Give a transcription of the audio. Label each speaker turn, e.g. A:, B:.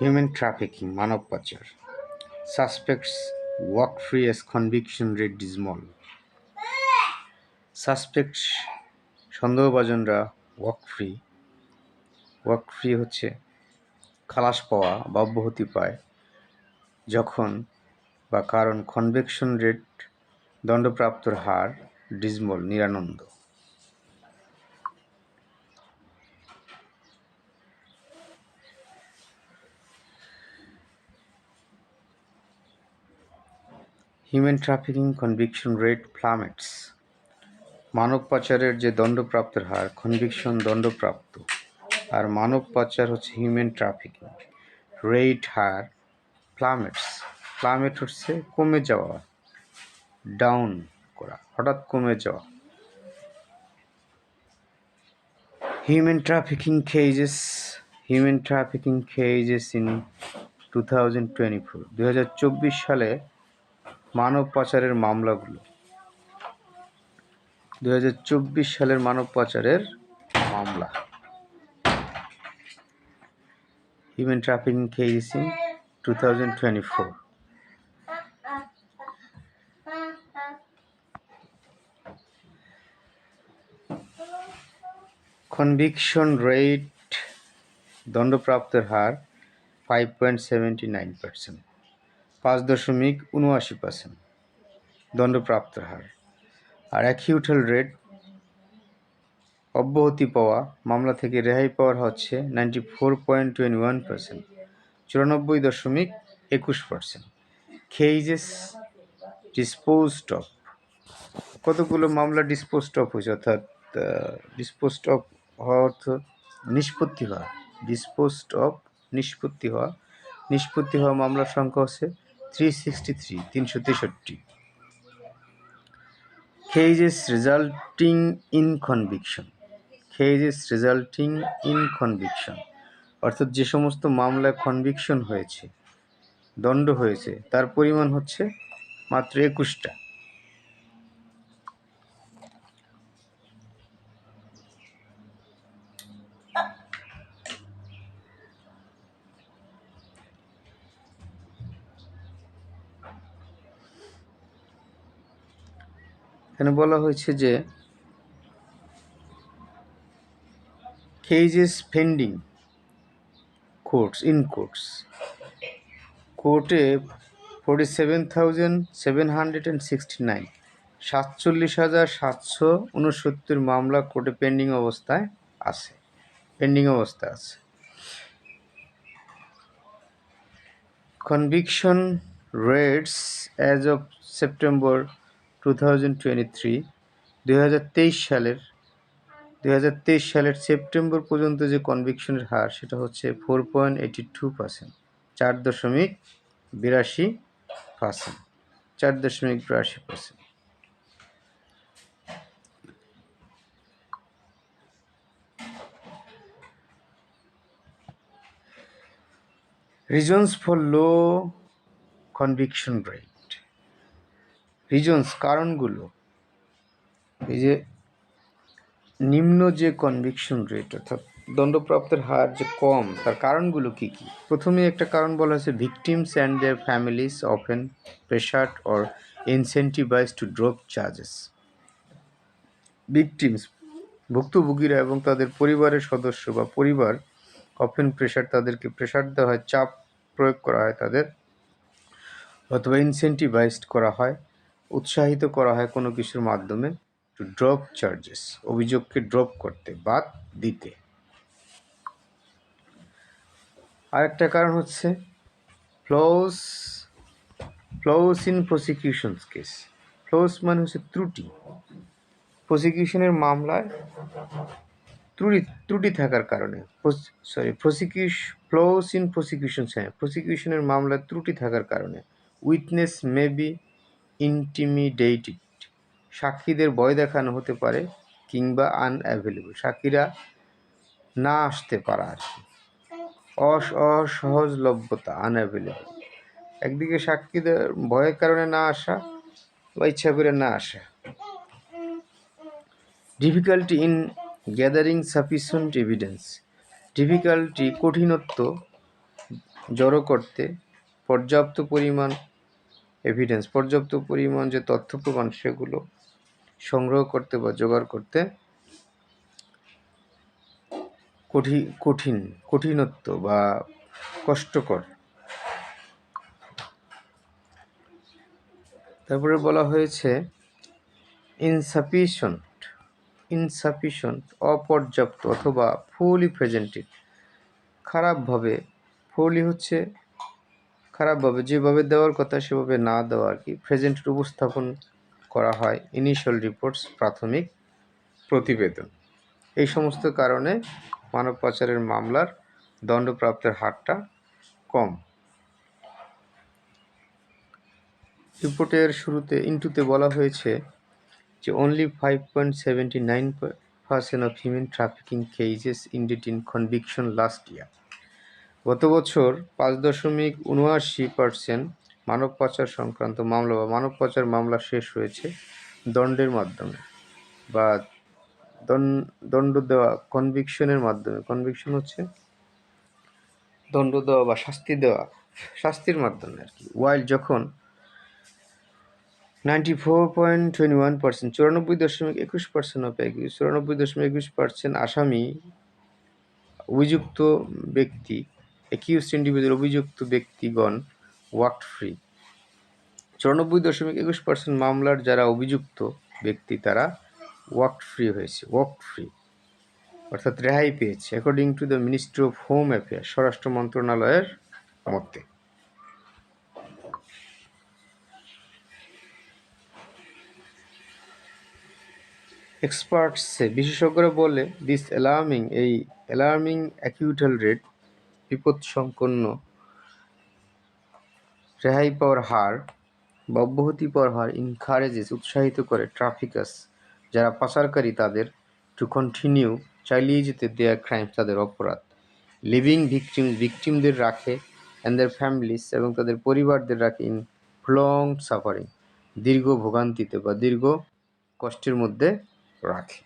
A: Human trafficking মানব পাচার suspects walk free as conviction rate dismal suspects সন্দেহভাজনরা walk free হচ্ছে খালাস পাওয়া বা অব্যাহতি পায় যখন বা কারণ কনভিকশন রেট দণ্ডপ্রাপ্তর হার ডিজমল নিরানন্দ। Human trafficking conviction rate plummets মানব পাচারের যে দণ্ডপ্রাপ্তের হার কনভিকশন দণ্ডপ্রাপ্ত আর মানব পাচার হচ্ছে হিউম্যান ট্রাফিকিং রেট হার প্লামেট হচ্ছে কমে যাওয়া, ডাউন করা, হঠাৎ কমে যাওয়া। হিউম্যান ট্রাফিকিং কেজেস ইন 2024 সালে মানব পাচারের মামলাগুলো 2024 সালের মানব পাচারের মামলা human trafficking cases in 2024 conviction rate দণ্ডপ্রাপ্তের হার 5.79%, 5.79% দণ্ডপ্রাপ্তের হার। আর অ্যাকিউটাল রেট অব্যাহতি পাওয়া মামলা থেকে রেহাই পাওয়ার হচ্ছে 94.21%, 94.21%। কেজেস ডিসপোজড অফ কতগুলো মামলা ডিসপোজড অফ হয়েছে, অর্থাৎ ডিসপোজড অফ হওয়া অর্থ নিষ্পত্তি হওয়া, নিষ্পত্তি হওয়া মামলার সংখ্যা হচ্ছে 363। কেজেস রেজাল্টিং ইন কনভিকশন অর্থাৎ যে সমস্ত মামলায় কনভিকশন হয়েছে, দণ্ড হয়েছে, তার পরিমাণ হচ্ছে মাত্র 21টা। এখানে বলা হয়েছে যে কেজেস পেন্ডিং কোর্টে 47,769, 47,769 মামলা কোর্টে পেন্ডিং অবস্থায় আছে। Conviction rates as of September 2023, 2023 সালের সেপ্টেম্বর পর্যন্ত যে কনভিকশনের হার সেটা হচ্ছে 4.82%, 4.82%। Reasons for low conviction rate, কারণগুলো, এই যে নিম্ন যে কনভিকশন রেট অর্থাৎ দণ্ডপ্রাপ্তের হার যে কম, তার কারণগুলো কি কি? প্রথমে একটা কারণ বলা হয়েছে victims and their families often pressured or incentivised to drop charges. Victims ভুক্তভোগীরা এবং তাদের পরিবারের সদস্য বা পরিবার অফেন তাদেরকে প্রেশার দেওয়া হয়, চাপ প্রয়োগ করা হয় তাদের, অথবা ইনসেন্টিভাইজড করা হয়, উৎসাহিত করা হয় কোনো কিছুর মাধ্যমে টু ড্রপ চার্জেস, অভিযোগকে ড্রপ করতে, বাদ দিতে। আরেকটা কারণ হচ্ছে flaws in prosecution's case. Flaws মানে হচ্ছে ত্রুটি, প্রসিকিউশনের মামলায় ত্রুটি থাকার কারণে, ফ্লস ইন প্রসিকিউশনের মামলায় ত্রুটি থাকার কারণে উইটনেস মে বি ইন্টিমিডেটেড, সাক্ষীদের ভয় দেখানো হতে পারে, কিংবা আনঅ্যাভেলেবল, সাক্ষীরা না আসতে পারা আর কি, অসহজলভ্যতা, আনঅ্যাভেলেবল। একদিকে সাক্ষীদের ভয়ের কারণে না আসা বা ইচ্ছা করে না আসা। Difficulty in gathering sufficient evidence, কঠিনত্ব জড়ো করতে পর্যাপ্ত পরিমাণ এভিডেন্স, পর্যাপ্ত পরিমাণ যে তথ্য প্রমাণ সেগুলো সংগ্রহ করতে বা জোগাড় করতে কঠিনত্ব বা কষ্টকর। তারপরে বলা হয়েছে ইনসাফিশিয়েন্ট অপর্যাপ্ত অথবা ফুলি প্রেজেন্টেড, ফুলি হচ্ছে খারাপভাবে, যেভাবে দেওয়ার কথা সেভাবে না দেওয়া আর কি, প্রেজেন্টেড উপস্থাপন করা হয় ইনিশিয়াল রিপোর্টস প্রাথমিক প্রতিবেদন। এই সমস্ত কারণে মানব পাচারের মামলার দণ্ডপ্রাপ্তের হারটা কম। রিপোর্টের শুরুতে ইনটুতে বলা হয়েছে যে only 5.79% of human trafficking cases ended in conviction last year. গত বছর 5.79% মানব পাচার সংক্রান্ত মামলা বা মানব পাচার মামলা শেষ হয়েছে দণ্ডের মাধ্যমে বা দণ্ড দেওয়া, কনভিকশনের মাধ্যমে। কনভিকশন হচ্ছে দণ্ড দেওয়া বা শাস্তির মাধ্যমে আর কি। ওয়াইল যখন 94.21%, 94.21% আসামি, অভিযুক্ত ব্যক্তি, অ্যাকিউজড ইন্ডিভিজুয়াল, অভিযুক্ত ব্যক্তিগণ ওয়াকড ফ্রি। 94.21% মামলার যারা অভিযুক্ত ব্যক্তি তারা ওয়াকড ফ্রি অর্থাৎ রেহাই পেয়েছে, according to the ministry of home affairs, স্বরাষ্ট্র মন্ত্রণালয়ের মতে। এক্সপার্টসে বিশেষজ্ঞরা বলে এই অ্যালার্মিং অ্যাকিউটাল রেট, বিপদসংকুল রেহাই পাওয়ার হার বা অব্যাহতি পাওয়ার হার, ইনকারেজেস উৎসাহিত করে ট্রাফিকার্স যারা পাচারকারী তাদের টু কন্টিনিউ চালিয়ে যেতে দেয়ার ক্রাইমস তাদের অপরাধ, লিভিং ভিকটিমদের রাখে অ্যান্ড দেয়ার ফ্যামিলিস এবং তাদের পরিবারদের রাখে ইন প্রলংড সাফারিং দীর্ঘ ভোগান্তিতে বা দীর্ঘ কষ্টের মধ্যে রাখে।